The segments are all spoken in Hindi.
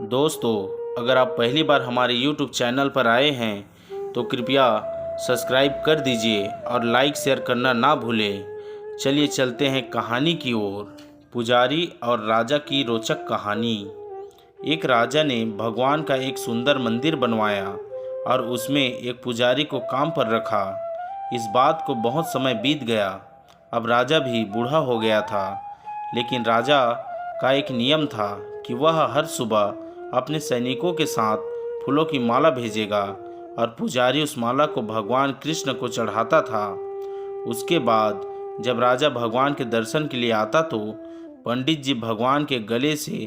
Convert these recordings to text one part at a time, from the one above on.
दोस्तों, अगर आप पहली बार हमारे YouTube चैनल पर आए हैं तो कृपया सब्सक्राइब कर दीजिए और लाइक शेयर करना ना भूलें। चलिए चलते हैं कहानी की ओर। पुजारी और राजा की रोचक कहानी। एक राजा ने भगवान का एक सुंदर मंदिर बनवाया और उसमें एक पुजारी को काम पर रखा। इस बात को बहुत समय बीत गया। अब राजा भी बूढ़ा हो गया था, लेकिन राजा का एक नियम था कि वह हर सुबह अपने सैनिकों के साथ फूलों की माला भेजेगा और पुजारी उस माला को भगवान कृष्ण को चढ़ाता था। उसके बाद जब राजा भगवान के दर्शन के लिए आता तो पंडित जी भगवान के गले से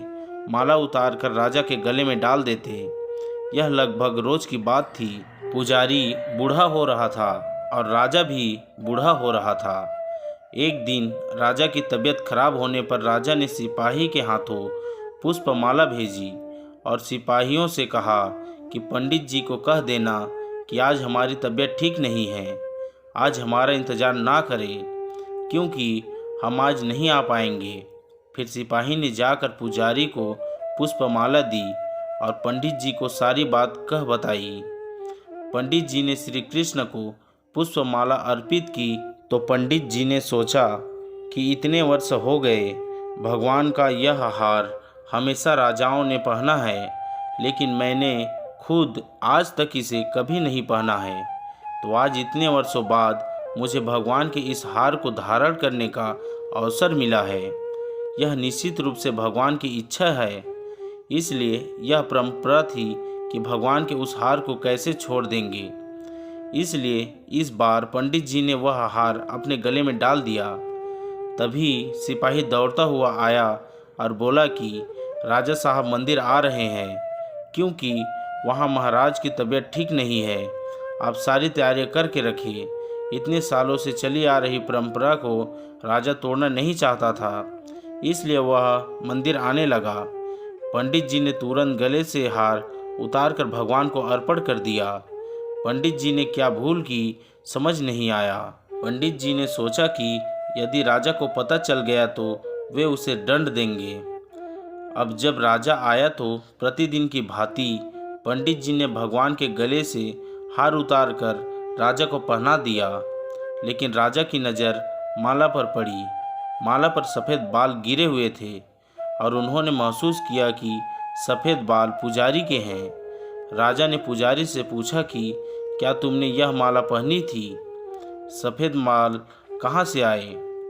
माला उतार कर राजा के गले में डाल देते। यह लगभग रोज की बात थी। पुजारी बूढ़ा हो रहा था और राजा भी बूढ़ा हो रहा था। एक दिन राजा की तबीयत खराब होने पर राजा ने सिपाही के हाथों पुष्पमाला भेजी और सिपाहियों से कहा कि पंडित जी को कह देना कि आज हमारी तबीयत ठीक नहीं है, आज हमारा इंतज़ार ना करें क्योंकि हम आज नहीं आ पाएंगे। फिर सिपाही ने जाकर पुजारी को पुष्पमाला दी और पंडित जी को सारी बात कह बताई। पंडित जी ने श्री कृष्ण को पुष्पमाला अर्पित की तो पंडित जी ने सोचा कि इतने वर्ष हो गए, भगवान का यह हार हमेशा राजाओं ने पहना है, लेकिन मैंने खुद आज तक इसे कभी नहीं पहना है। तो आज इतने वर्षों बाद मुझे भगवान के इस हार को धारण करने का अवसर मिला है। यह निश्चित रूप से भगवान की इच्छा है, इसलिए यह परंपरा थी कि भगवान के उस हार को कैसे छोड़ देंगे। इसलिए इस बार पंडित जी ने वह हार अपने गले में डाल दिया। तभी सिपाही दौड़ता हुआ आया और बोला कि राजा साहब मंदिर आ रहे हैं, क्योंकि वहाँ महाराज की तबीयत ठीक नहीं है। आप सारी तैयारियां करके रखिए। इतने सालों से चली आ रही परंपरा को राजा तोड़ना नहीं चाहता था, इसलिए वह मंदिर आने लगा। पंडित जी ने तुरंत गले से हार उतारकर भगवान को अर्पण कर दिया। पंडित जी ने क्या भूल की समझ नहीं आया। पंडित जी ने सोचा कि यदि राजा को पता चल गया तो वे उसे दंड देंगे। अब जब राजा आया तो प्रतिदिन की भांति पंडित जी ने भगवान के गले से हार उतारकर राजा को पहना दिया, लेकिन राजा की नज़र माला पर पड़ी। माला पर सफ़ेद बाल गिरे हुए थे और उन्होंने महसूस किया कि सफ़ेद बाल पुजारी के हैं। राजा ने पुजारी से पूछा कि क्या तुमने यह माला पहनी थी? सफ़ेद बाल कहाँ से आए?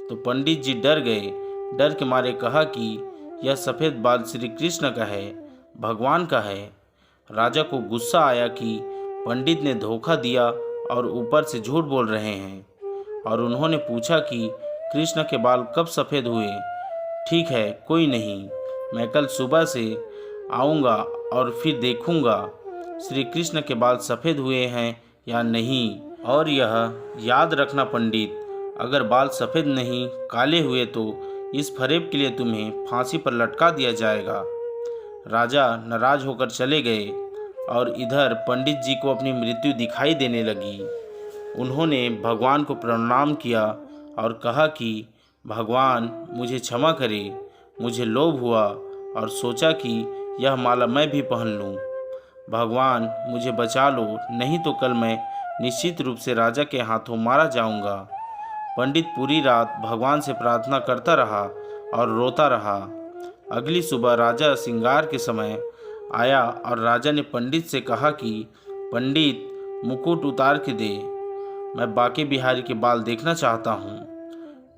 तो पंडित जी डर गए। डर के मारे कहा कि यह सफ़ेद बाल श्री कृष्ण का है, भगवान का है। राजा को गुस्सा आया कि पंडित ने धोखा दिया और ऊपर से झूठ बोल रहे हैं, और उन्होंने पूछा कि कृष्ण के बाल कब सफ़ेद हुए? ठीक है, कोई नहीं, मैं कल सुबह से आऊँगा और फिर देखूँगा श्री कृष्ण के बाल सफ़ेद हुए हैं या नहीं। और यह याद रखना पंडित, अगर बाल सफ़ेद नहीं काले हुए तो इस फरेब के लिए तुम्हें फांसी पर लटका दिया जाएगा। राजा नाराज होकर चले गए और इधर पंडित जी को अपनी मृत्यु दिखाई देने लगी। उन्होंने भगवान को प्रणाम किया और कहा कि भगवान मुझे क्षमा करें, मुझे लोभ हुआ और सोचा कि यह माला मैं भी पहन लूं। भगवान मुझे बचा लो, नहीं तो कल मैं निश्चित रूप से राजा के हाथों मारा जाऊंगा। पंडित पूरी रात भगवान से प्रार्थना करता रहा और रोता रहा। अगली सुबह राजा श्रृंगार के समय आया और राजा ने पंडित से कहा कि पंडित मुकुट उतार के दे, मैं बाके बिहारी के बाल देखना चाहता हूँ।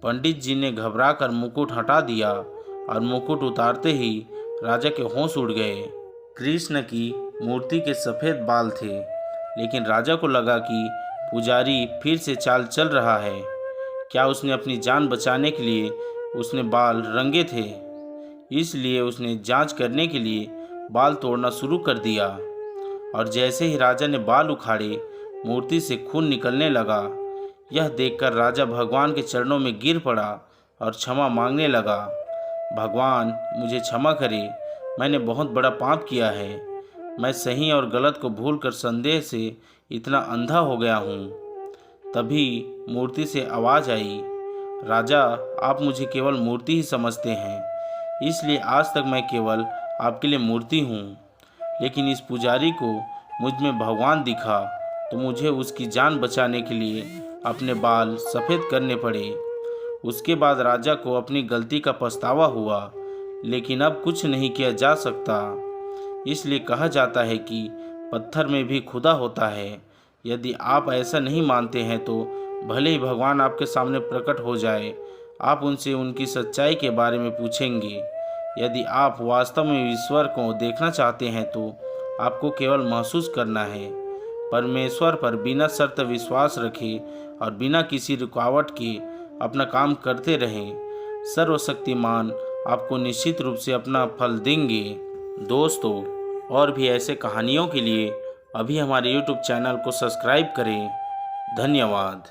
पंडित जी ने घबराकर मुकुट हटा दिया और मुकुट उतारते ही राजा के होश उड़ गए। कृष्ण की मूर्ति के सफ़ेद बाल थे, लेकिन राजा को लगा कि पुजारी फिर से चाल चल रहा है। क्या उसने अपनी जान बचाने के लिए उसने बाल रंगे थे? इसलिए उसने जांच करने के लिए बाल तोड़ना शुरू कर दिया, और जैसे ही राजा ने बाल उखाड़े, मूर्ति से खून निकलने लगा। यह देखकर राजा भगवान के चरणों में गिर पड़ा और क्षमा मांगने लगा। भगवान मुझे क्षमा करें, मैंने बहुत बड़ा पाप किया है। मैं सही और गलत को भूलकर संदेह से इतना अंधा हो गया हूँ। तभी मूर्ति से आवाज़ आई, राजा आप मुझे केवल मूर्ति ही समझते हैं, इसलिए आज तक मैं केवल आपके लिए मूर्ति हूँ। लेकिन इस पुजारी को मुझ में भगवान दिखा तो मुझे उसकी जान बचाने के लिए अपने बाल सफ़ेद करने पड़े। उसके बाद राजा को अपनी गलती का पछतावा हुआ, लेकिन अब कुछ नहीं किया जा सकता। इसलिए कहा जाता है कि पत्थर में भी खुदा होता है। यदि आप ऐसा नहीं मानते हैं तो भले ही भगवान आपके सामने प्रकट हो जाए, आप उनसे उनकी सच्चाई के बारे में पूछेंगे। यदि आप वास्तव में ईश्वर को देखना चाहते हैं तो आपको केवल महसूस करना है। परमेश्वर पर बिना शर्त विश्वास रखें और बिना किसी रुकावट के अपना काम करते रहें। सर्वशक्तिमान आपको निश्चित रूप से अपना फल देंगे। दोस्तों, और भी ऐसे कहानियों के लिए अभी हमारे YouTube चैनल को सब्सक्राइब करें। धन्यवाद।